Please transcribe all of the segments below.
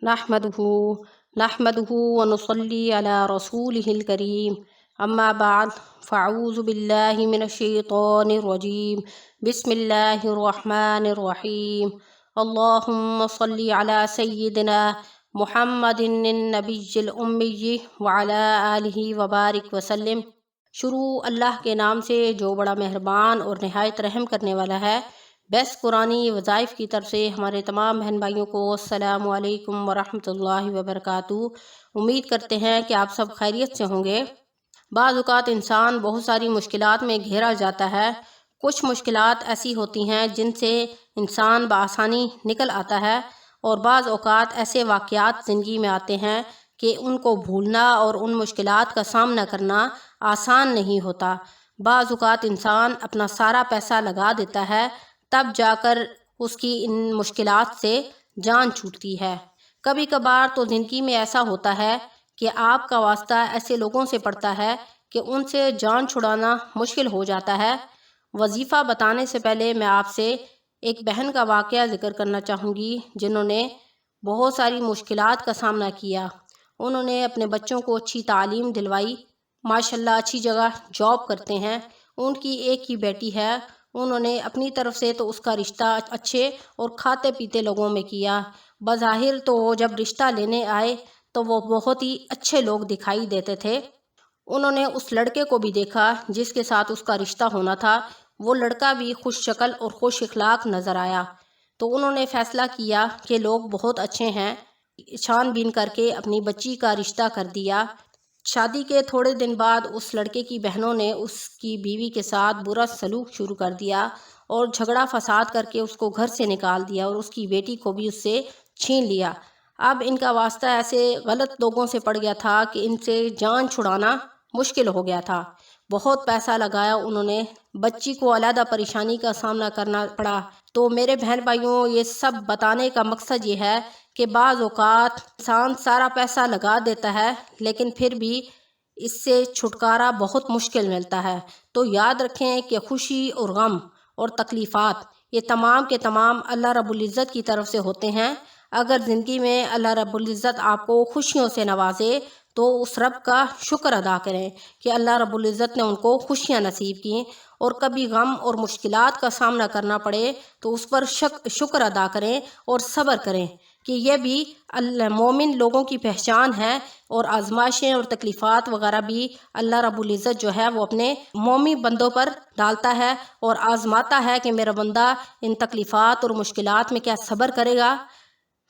نحمدہ نحمدہ ونصلی علی رسولہ الکریم اما بعد فاعوذ باللہ من الشیطان الرجیم بسم اللہ الرحمن الرحیم اللہم صلی علی سیدنا محمد النبی الامی وعلی آلہ وبارک وسلم۔ شروع اللہ کے نام سے جو بڑا مہربان اور نہایت رحم کرنے والا ہے۔ بیسٹ قرآنی وظائف کی طرف سے ہمارے تمام بہن بھائیوں کو السلام علیکم ورحمۃ اللہ وبرکاتہ۔ امید کرتے ہیں کہ آپ سب خیریت سے ہوں گے۔ بعض اوقات انسان بہت ساری مشکلات میں گھیرا جاتا ہے۔ کچھ مشکلات ایسی ہوتی ہیں جن سے انسان بآسانی نکل آتا ہے، اور بعض اوقات ایسے واقعات زندگی میں آتے ہیں کہ ان کو بھولنا اور ان مشکلات کا سامنا کرنا آسان نہیں ہوتا۔ بعض اوقات انسان اپنا سارا پیسہ لگا دیتا ہے، تب جا کر اس کی ان مشکلات سے جان چھوٹتی ہے۔ کبھی کبھار تو زندگی میں ایسا ہوتا ہے کہ آپ کا واسطہ ایسے لوگوں سے پڑتا ہے کہ ان سے جان چھڑانا مشکل ہو جاتا ہے۔ وظیفہ بتانے سے پہلے میں آپ سے ایک بہن کا واقعہ ذکر کرنا چاہوں گی جنہوں نے بہت ساری مشکلات کا سامنا کیا۔ انہوں نے اپنے بچوں کو اچھی تعلیم دلوائی، ماشاءاللہ اچھی جگہ جاب کرتے ہیں۔ ان کی ایک ہی بیٹی ہے۔ انہوں نے اپنی طرف سے تو اس کا رشتہ اچھے اور کھاتے پیتے لوگوں میں کیا۔ بظاہر تو وہ جب رشتہ لینے آئے تو وہ بہت ہی اچھے لوگ دکھائی دیتے تھے۔ انہوں نے اس لڑکے کو بھی دیکھا جس کے ساتھ اس کا رشتہ ہونا تھا، وہ لڑکا بھی خوش شکل اور خوش اخلاق نظر آیا۔ تو انہوں نے فیصلہ کیا کہ لوگ بہت اچھے ہیں، چھان بین کر کے اپنی بچی کا رشتہ کر دیا۔ شادی کے تھوڑے دن بعد اس لڑکے کی بہنوں نے اس کی بیوی کے ساتھ برا سلوک شروع کر دیا اور جھگڑا فساد کر کے اس کو گھر سے نکال دیا، اور اس کی بیٹی کو بھی اس سے چھین لیا۔ اب ان کا واسطہ ایسے غلط لوگوں سے پڑ گیا تھا کہ ان سے جان چھڑانا مشکل ہو گیا تھا۔ بہت پیسہ لگایا انہوں نے، بچی کو علیحدہ پریشانی کا سامنا کرنا پڑا۔ تو میرے بہن بھائیوں، یہ سب بتانے کا مقصد یہ ہے کہ بعض اوقات انسان سارا پیسہ لگا دیتا ہے لیکن پھر بھی اس سے چھٹکارا بہت مشکل ملتا ہے۔ تو یاد رکھیں کہ خوشی اور غم اور تکلیفات یہ تمام کے تمام اللہ رب العزت کی طرف سے ہوتے ہیں۔ اگر زندگی میں اللہ رب العزت آپ کو خوشیوں سے نوازے تو اس رب کا شکر ادا کریں کہ اللہ رب العزت نے ان کو خوشیاں نصیب کی، اور کبھی غم اور مشکلات کا سامنا کرنا پڑے تو اس پر شکر ادا کریں اور صبر کریں کہ یہ بھی مومن لوگوں کی پہچان ہے۔ اور آزمائشیں اور تکلیفات وغیرہ بھی اللہ رب العزت جو ہے وہ اپنے مومن بندوں پر ڈالتا ہے اور آزماتا ہے کہ میرا بندہ ان تکلیفات اور مشکلات میں کیا صبر کرے گا۔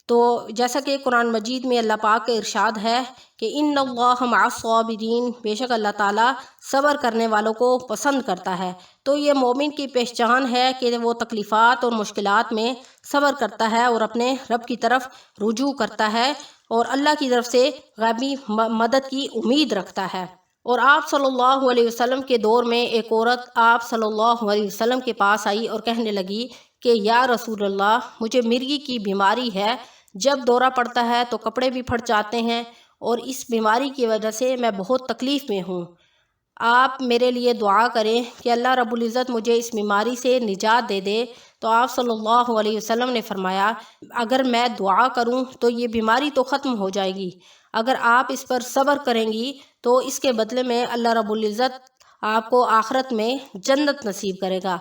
تو جیسا کہ قرآن مجید میں اللہ پاک کا ارشاد ہے کہ ان اللہ مع الصابرین، بے شک اللہ تعالیٰ صبر کرنے والوں کو پسند کرتا ہے۔ تو یہ مومن کی پہچان ہے کہ وہ تکلیفات اور مشکلات میں صبر کرتا ہے اور اپنے رب کی طرف رجوع کرتا ہے اور اللہ کی طرف سے غیبی مدد کی امید رکھتا ہے۔ اور آپ صلی اللہ علیہ وسلم کے دور میں ایک عورت آپ صلی اللہ علیہ وسلم کے پاس آئی اور کہنے لگی کہ یا رسول اللہ، مجھے مرگی کی بیماری ہے، جب دورہ پڑتا ہے تو کپڑے بھی پھٹ جاتے ہیں، اور اس بیماری کی وجہ سے میں بہت تکلیف میں ہوں۔ آپ میرے لیے دعا کریں کہ اللہ رب العزت مجھے اس بیماری سے نجات دے دے۔ تو آپ صلی اللہ علیہ وسلم نے فرمایا، اگر میں دعا کروں تو یہ بیماری تو ختم ہو جائے گی، اگر آپ اس پر صبر کریں گی تو اس کے بدلے میں اللہ رب العزت آپ کو آخرت میں جنت نصیب کرے گا۔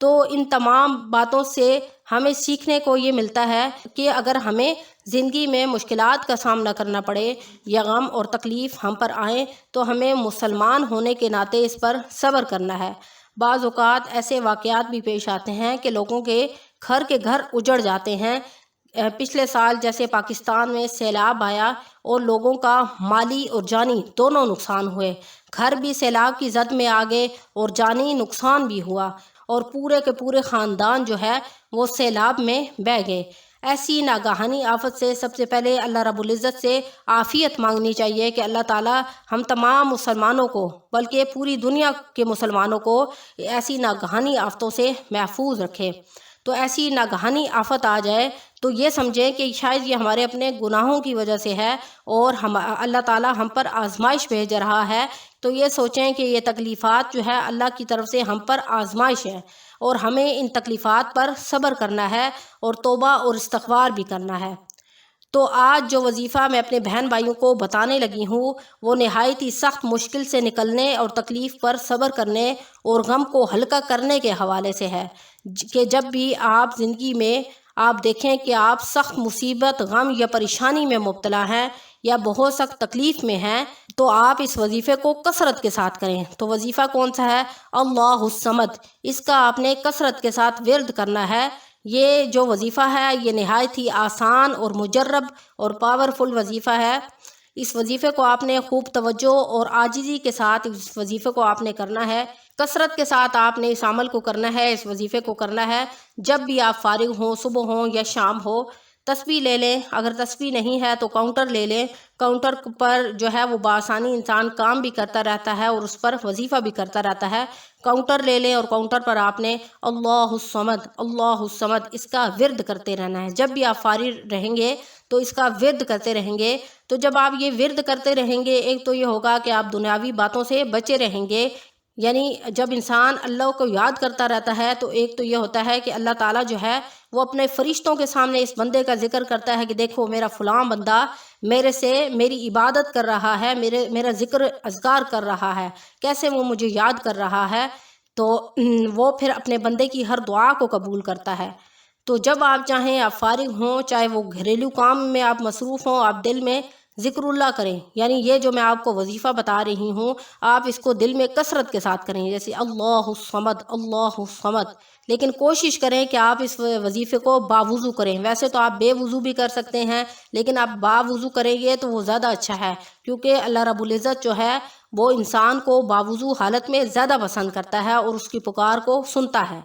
تو ان تمام باتوں سے ہمیں سیکھنے کو یہ ملتا ہے کہ اگر ہمیں زندگی میں مشکلات کا سامنا کرنا پڑے یا غم اور تکلیف ہم پر آئیں تو ہمیں مسلمان ہونے کے ناطے اس پر صبر کرنا ہے۔ بعض اوقات ایسے واقعات بھی پیش آتے ہیں کہ لوگوں کے گھر اجڑ جاتے ہیں۔ پچھلے سال جیسے پاکستان میں سیلاب آیا اور لوگوں کا مالی اور جانی دونوں نقصان ہوئے، گھر بھی سیلاب کی زد میں آ گئے اور جانی نقصان بھی ہوا، اور پورے کے پورے خاندان جو ہے وہ سیلاب میں بہہ گئے۔ ایسی ناگہانی آفت سے سب سے پہلے اللہ رب العزت سے عافیت مانگنی چاہیے کہ اللہ تعالیٰ ہم تمام مسلمانوں کو، بلکہ پوری دنیا کے مسلمانوں کو ایسی ناگہانی آفتوں سے محفوظ رکھے۔ تو ایسی ناگہانی آفت آ جائے تو یہ سمجھیں کہ شاید یہ ہمارے اپنے گناہوں کی وجہ سے ہے اور اللہ تعالیٰ ہم پر آزمائش بھیج رہا ہے۔ تو یہ سوچیں کہ یہ تکلیفات جو ہے اللہ کی طرف سے ہم پر آزمائش ہے، اور ہمیں ان تکلیفات پر صبر کرنا ہے اور توبہ اور استغفار بھی کرنا ہے۔ تو آج جو وظیفہ میں اپنے بہن بھائیوں کو بتانے لگی ہوں وہ نہایت ہی سخت مشکل سے نکلنے اور تکلیف پر صبر کرنے اور غم کو ہلکا کرنے کے حوالے سے ہے کہ جب بھی آپ زندگی میں آپ دیکھیں کہ آپ سخت مصیبت، غم یا پریشانی میں مبتلا ہیں یا بہت سخت تکلیف میں ہیں تو آپ اس وظیفے کو کثرت کے ساتھ کریں۔ تو وظیفہ کون سا ہے؟ اللہ الصمد۔ اس کا آپ نے کثرت کے ساتھ ورد کرنا ہے۔ یہ جو وظیفہ ہے یہ نہایت ہی آسان اور مجرب اور پاورفل وظیفہ ہے۔ اس وظیفے کو آپ نے خوب توجہ اور عاجزی کے ساتھ اس وظیفے کو آپ نے کرنا ہے، کثرت کے ساتھ آپ نے اس عمل کو کرنا ہے، اس وظیفے کو کرنا ہے۔ جب بھی آپ فارغ ہوں، صبح ہوں یا شام ہو، تسبیح لے لیں، اگر تسبیح نہیں ہے تو کاؤنٹر لے لیں، کاؤنٹر پر جو ہے وہ بآسانی انسان کام بھی کرتا رہتا ہے اور اس پر وظیفہ بھی کرتا رہتا ہے۔ کاؤنٹر لے لیں اور کاؤنٹر پر آپ نے اللہ الصمد اللہ الصمد اس کا ورد کرتے رہنا ہے۔ جب بھی آپ فارغ رہیں گے تو اس کا ورد کرتے رہیں گے۔ تو جب آپ یہ ورد کرتے رہیں گے، ایک تو یہ ہوگا کہ آپ دنیاوی باتوں سے بچے رہیں گے، یعنی جب انسان اللہ کو یاد کرتا رہتا ہے تو ایک تو یہ ہوتا ہے کہ اللہ تعالیٰ جو ہے وہ اپنے فرشتوں کے سامنے اس بندے کا ذکر کرتا ہے کہ دیکھو میرا فلاں بندہ میرے سے میری عبادت کر رہا ہے، میرا ذکر اذکار کر رہا ہے، کیسے وہ مجھے یاد کر رہا ہے، تو وہ پھر اپنے بندے کی ہر دعا کو قبول کرتا ہے۔ تو جب آپ چاہیں آپ فارغ ہوں، چاہے وہ گھریلو کام میں آپ مصروف ہوں، آپ دل میں ذکر اللہ کریں، یعنی یہ جو میں آپ کو وظیفہ بتا رہی ہوں آپ اس کو دل میں کثرت کے ساتھ کریں، جیسے اللہ الصمد اللہ الصمد، لیکن کوشش کریں کہ آپ اس وظیفے کو باوضو کریں۔ ویسے تو آپ بے وضو بھی کر سکتے ہیں لیکن آپ باوضو کریں گے تو وہ زیادہ اچھا ہے، کیونکہ اللہ رب العزت جو ہے وہ انسان کو باوضو حالت میں زیادہ پسند کرتا ہے اور اس کی پکار کو سنتا ہے۔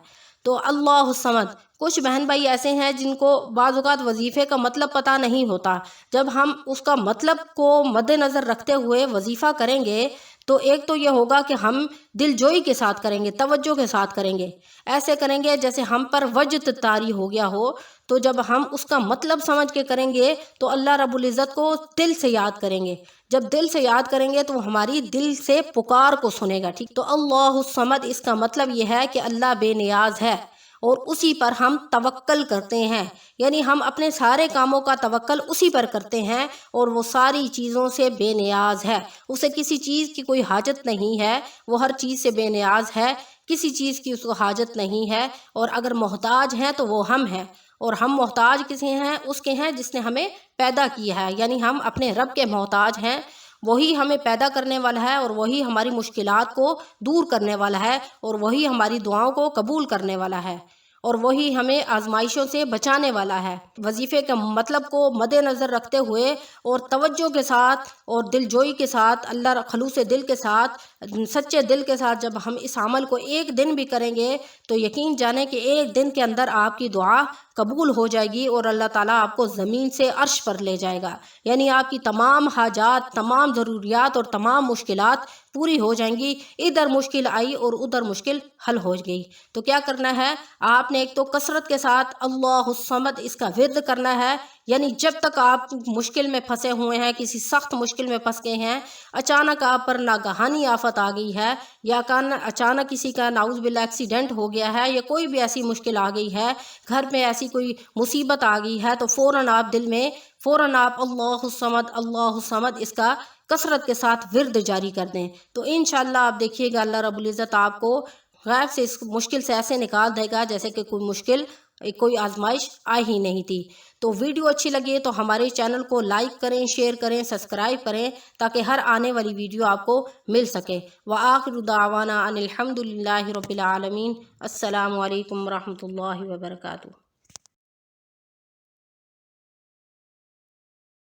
تو اللہ الصمد، کچھ بہن بھائی ایسے ہیں جن کو بعض اوقات وظیفے کا مطلب پتہ نہیں ہوتا، جب ہم اس کا مطلب کو مد نظر رکھتے ہوئے وظیفہ کریں گے تو ایک تو یہ ہوگا کہ ہم دل جوئی کے ساتھ کریں گے، توجہ کے ساتھ کریں گے، ایسے کریں گے جیسے ہم پر وجد طاری ہو گیا ہو۔ تو جب ہم اس کا مطلب سمجھ کے کریں گے تو اللہ رب العزت کو دل سے یاد کریں گے، جب دل سے یاد کریں گے تو ہماری دل سے پکار کو سنے گا، ٹھیک؟ تو اللہ الصمد اس کا مطلب یہ ہے کہ اللہ بے نیاز ہے اور اسی پر ہم توکل کرتے ہیں، یعنی ہم اپنے سارے کاموں کا توکل اسی پر کرتے ہیں اور وہ ساری چیزوں سے بے نیاز ہے، اسے کسی چیز کی کوئی حاجت نہیں ہے، وہ ہر چیز سے بے نیاز ہے، کسی چیز کی اس کو حاجت نہیں ہے، اور اگر محتاج ہیں تو وہ ہم ہیں، اور ہم محتاج کسی ہیں؟ اس کے ہیں جس نے ہمیں پیدا کیا ہے، یعنی ہم اپنے رب کے محتاج ہیں، وہی ہمیں پیدا کرنے والا ہے اور وہی ہماری مشکلات کو دور کرنے والا ہے اور وہی ہماری دعاؤں کو قبول کرنے والا ہے اور وہی ہمیں آزمائشوں سے بچانے والا ہے۔ وظیفے کے مطلب کو مد نظر رکھتے ہوئے اور توجہ کے ساتھ اور دل جوئی کے ساتھ، اللہ خلوص دل کے ساتھ، سچے دل کے ساتھ جب ہم اس عمل کو ایک دن بھی کریں گے تو یقین جانیں کہ ایک دن کے اندر آپ کی دعا قبول ہو جائے گی اور اللہ تعالیٰ آپ کو زمین سے عرش پر لے جائے گا، یعنی آپ کی تمام حاجات، تمام ضروریات اور تمام مشکلات پوری ہو جائیں گی۔ ادھر مشکل آئی اور ادھر مشکل حل ہو گئی، تو کیا کرنا ہے؟ آپ نے ایک تو کثرت کے ساتھ اللہ الصمد اس کا ورد کرنا ہے، یعنی جب تک آپ مشکل میں پھنسے ہوئے ہیں، کسی سخت مشکل میں پھنس گئے ہیں، اچانک آپ پر ناگہانی آفت آ گئی ہے یا اچانک کسی کا نعوذ باللہ ایکسیڈنٹ ہو گیا ہے یا کوئی بھی ایسی مشکل آ گئی ہے، گھر میں ایسی کوئی مصیبت آ گئی ہے، تو فوراً آپ دل میں آپ اللہ الصمد اس کا کثرت کے ساتھ ورد جاری کر دیں، تو انشاءاللہ آپ دیکھیے گا اللہ رب العزت آپ کو غیب سے اس مشکل سے ایسے نکال دے گا جیسے کہ کوئی مشکل، کوئی آزمائش آئی ہی نہیں تھی۔ تو ویڈیو اچھی لگی تو ہمارے چینل کو لائک کریں، شیئر کریں، سبسکرائب کریں تاکہ ہر آنے والی ویڈیو آپ کو مل سکے۔ وآخر دعوانا ان الحمد للہ رب العالمین۔ السلام علیکم ورحمۃ اللہ وبرکاتہ۔